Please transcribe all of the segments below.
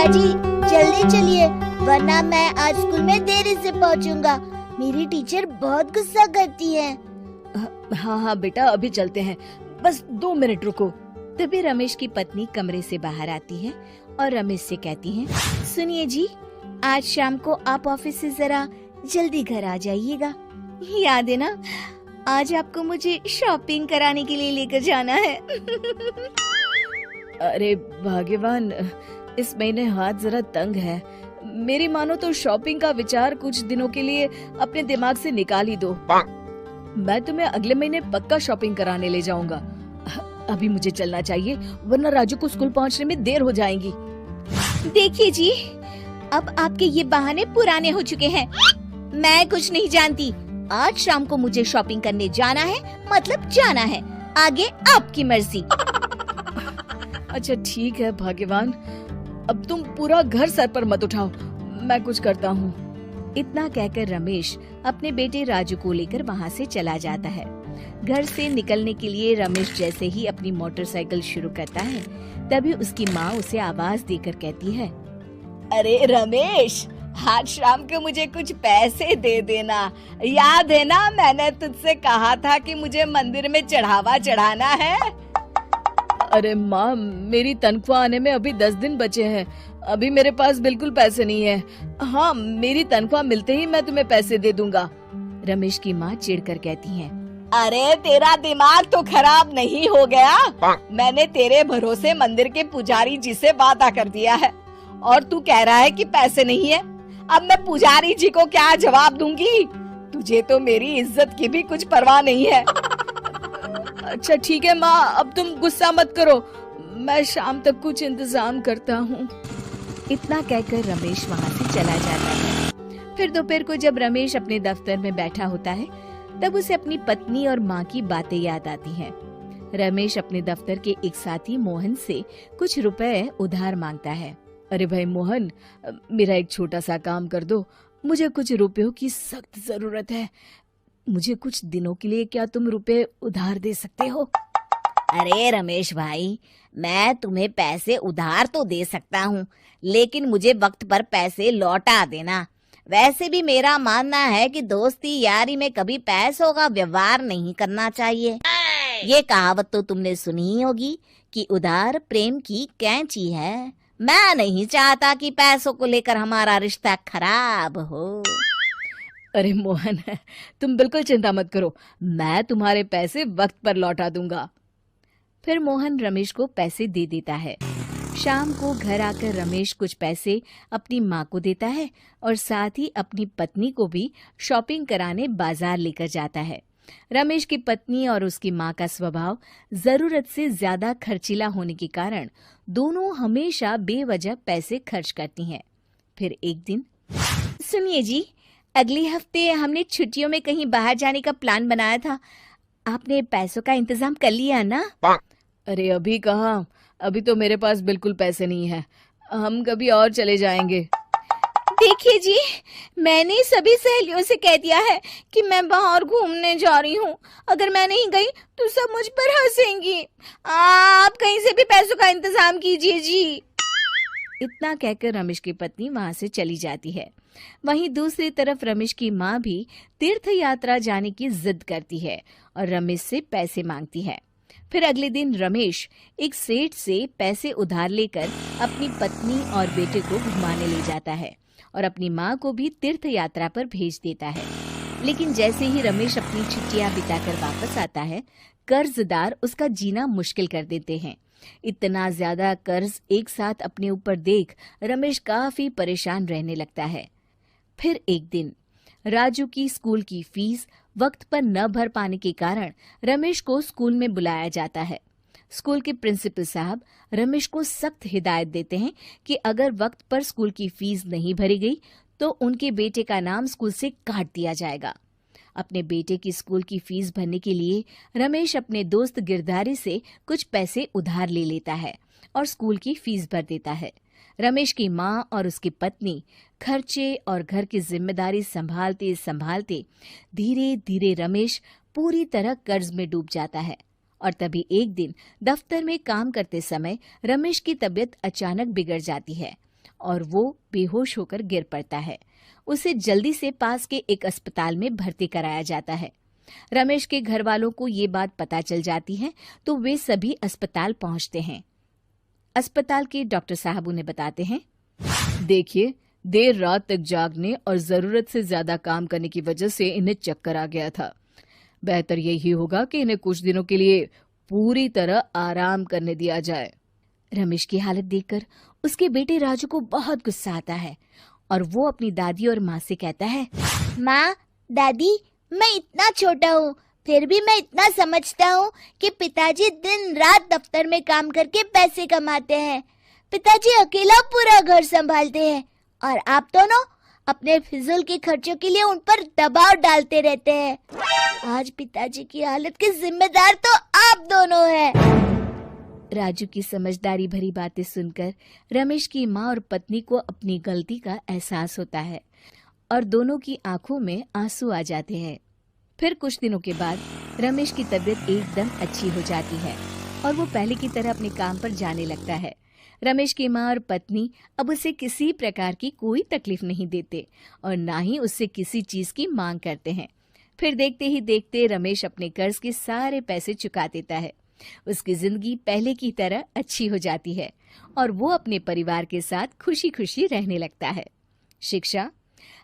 पिताजी जल्दी चलिए, वरना मैं आज स्कूल में देरी से पहुंचूंगा। मेरी टीचर बहुत गुस्सा करती है। हाँ हाँ बेटा, अभी चलते हैं, बस 2 मिनट रुको। तभी रमेश की पत्नी कमरे से बाहर आती है और रमेश से कहती है, सुनिए जी, आज शाम को आप ऑफिस से जरा जल्दी घर आ जाइएगा। याद है ना, आज आपको मुझे शॉपिंग कराने के लिए लेकर जाना है। अरे भाग्यवान, इस महीने हाथ जरा तंग है। मेरी मानो तो शॉपिंग का विचार कुछ दिनों के लिए अपने दिमाग से निकाल ही दो। मैं तुम्हें अगले महीने पक्का शॉपिंग कराने ले जाऊंगा। अभी मुझे चलना चाहिए, वरना राजू को स्कूल पहुंचने में देर हो जाएगी। देखिए जी, अब आपके ये बहाने पुराने हो चुके हैं। मैं कुछ नहीं जानती। आज शाम को मुझे शॉपिंग करने जाना है, मतलब जाना है। आगे आपकी मर्जी। अच्छा ठीक है भाग्यवान, अब तुम पूरा घर सर पर मत उठाओ, मैं कुछ करता हूँ। इतना कहकर रमेश अपने बेटे राजू को लेकर वहाँ से चला जाता है। घर से निकलने के लिए रमेश जैसे ही अपनी मोटरसाइकिल शुरू करता है, तभी उसकी माँ उसे आवाज देकर कहती है, अरे रमेश, आज शाम को मुझे कुछ पैसे दे देना। याद है ना, मैंने तुझसे कहा था कि मुझे मंदिर में चढ़ावा चढ़ाना है। अरे माँ, मेरी तनख्वाह आने में अभी 10 दिन बचे हैं। अभी मेरे पास बिल्कुल पैसे नहीं है। हाँ, मेरी तनख्वाह मिलते ही मैं तुम्हें पैसे दे दूंगा। रमेश की माँ चिढ़कर कहती है, अरे तेरा दिमाग तो खराब नहीं हो गया? मैंने तेरे भरोसे मंदिर के पुजारी जी से वादा कर दिया है और तू कह रहा है कि पैसे नहीं है। अब मैं पुजारी जी को क्या जवाब दूंगी? तुझे तो मेरी इज्जत की भी कुछ परवाह नहीं है। अच्छा ठीक है माँ, अब तुम गुस्सा मत करो, मैं शाम तक कुछ इंतजाम करता हूँ। इतना कहकर रमेश वहाँ से चला जाता है। फिर दोपहर को जब रमेश अपने दफ्तर में बैठा होता है, तब उसे अपनी पत्नी और माँ की बातें याद आती हैं। रमेश अपने दफ्तर के एक साथी मोहन से कुछ रुपए उधार मांगता है। अरे भाई मोहन, मेरा एक छोटा सा काम कर दो, मुझे कुछ रुपयों की सख्त जरूरत है। मुझे कुछ दिनों के लिए क्या तुम रुपए उधार दे सकते हो? अरे रमेश भाई, मैं तुम्हें पैसे उधार तो दे सकता हूँ, लेकिन मुझे वक्त पर पैसे लौटा देना। वैसे भी मेरा मानना है कि दोस्ती यारी में कभी पैसों का व्यवहार नहीं करना चाहिए। ये कहावत तो तुमने सुनी ही होगी कि उधार प्रेम की कैंची है। मैं नहीं चाहता कि पैसों को लेकर हमारा रिश्ता खराब हो। अरे मोहन, तुम बिल्कुल चिंता मत करो, मैं तुम्हारे पैसे वक्त पर लौटा दूंगा। फिर मोहन रमेश को पैसे दे देता है। शाम को घर आकर रमेश कुछ पैसे अपनी माँ को देता है और साथ ही अपनी पत्नी को भी शॉपिंग कराने बाजार लेकर जाता है। रमेश की पत्नी और उसकी माँ का स्वभाव जरूरत से ज्यादा खर्चीला होने के कारण दोनों हमेशा बेवजह पैसे खर्च करती हैं। फिर एक दिन, सुनिए जी, अगले हफ्ते हमने छुट्टियों में कहीं बाहर जाने का प्लान बनाया था। आपने पैसों का इंतजाम कर लिया ना? अरे अभी कहाँ, अभी तो मेरे पास बिल्कुल पैसे नहीं है। हम कभी और चले जाएंगे। देखिए जी, मैंने सभी सहेलियों से कह दिया है कि मैं बाहर घूमने जा रही हूँ। अगर मैं नहीं गई तो सब मुझ पर हंसेंगी। आप कहीं से भी पैसों का इंतजाम कीजिए जी। इतना कहकर रमेश की पत्नी वहाँ से चली जाती है। वहीं दूसरी तरफ रमेश की माँ भी तीर्थ यात्रा जाने की जिद करती है और रमेश से पैसे मांगती है। फिर अगले दिन रमेश एक सेठ से पैसे उधार लेकर अपनी पत्नी और बेटे को घुमाने ले जाता है और अपनी माँ को भी तीर्थ यात्रा पर भेज देता है। लेकिन जैसे ही रमेश अपनी छुट्टियां बिताकर वापस आता है, कर्जदार उसका जीना मुश्किल कर देते हैं। इतना ज्यादा कर्ज एक साथ अपने ऊपर देख रमेश काफी परेशान रहने लगता है। फिर एक दिन राजू की स्कूल की फीस वक्त पर न भर पाने के कारण रमेश को स्कूल में बुलाया जाता है। स्कूल के प्रिंसिपल साहब रमेश को सख्त हिदायत देते हैं कि अगर वक्त पर स्कूल की फीस नहीं भरी गई तो उनके बेटे का नाम स्कूल से काट दिया जाएगा। अपने बेटे की स्कूल की फीस भरने के लिए रमेश अपने दोस्त गिरधारी से कुछ पैसे उधार ले लेता है और स्कूल की फीस भर देता है। रमेश की माँ और उसकी पत्नी खर्चे और घर की जिम्मेदारी संभालते संभालते धीरे धीरे रमेश पूरी तरह कर्ज में डूब जाता है। और तभी एक दिन दफ्तर में काम करते समय रमेश की तबीयत अचानक बिगड़ जाती है और वो बेहोश होकर गिर पड़ता है। उसे जल्दी से पास के एक अस्पताल में भर्ती कराया जाता है। रमेश के घर वालों को ये बात पता चल जाती है तो वे सभी अस्पताल पहुंचते हैं। अस्पताल के डॉक्टर साहब उन्हें बताते हैं, देखिए, देर रात तक जागने और जरूरत से ज्यादा काम करने की वजह से इन्हें चक्कर आ गया था। बेहतर यही होगा कि इन्हें कुछ दिनों के लिए पूरी तरह आराम करने दिया जाए। रमेश की हालत देखकर उसके बेटे राजू को बहुत गुस्सा आता है और वो अपनी दादी और माँ से कहता है, माँ, दादी, मैं इतना छोटा हूँ, फिर भी मैं इतना समझता हूँ कि पिताजी दिन रात दफ्तर में काम करके पैसे कमाते हैं। पिताजी अकेला पूरा घर संभालते हैं और आप दोनों अपने फिजूल के खर्चों के लिए उन पर दबाव डालते रहते हैं। आज पिताजी की हालत के जिम्मेदार तो आप दोनों हैं। राजू की समझदारी भरी बातें सुनकर रमेश की माँ और पत्नी को अपनी गलती का एहसास होता है और दोनों की आंखों में आंसू आ जाते हैं। फिर कुछ दिनों के बाद रमेश की तबीयत एकदम अच्छी हो जाती है और वो पहले की तरह अपने काम पर जाने लगता है। रमेश की माँ और पत्नी अब उसे किसी प्रकार की कोई तकलीफ नहीं देते और ना ही उससे किसी चीज की मांग करते हैं। फिर देखते ही देखते रमेश अपने कर्ज के सारे पैसे चुका देता है। उसकी जिंदगी पहले की तरह अच्छी हो जाती है और वो अपने परिवार के साथ खुशी खुशी रहने लगता है। शिक्षा,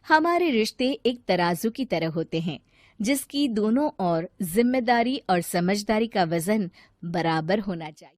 हमारे रिश्ते एक तराजू की तरह होते हैं जिसकी दोनों ओर जिम्मेदारी और समझदारी का वजन बराबर होना चाहिए।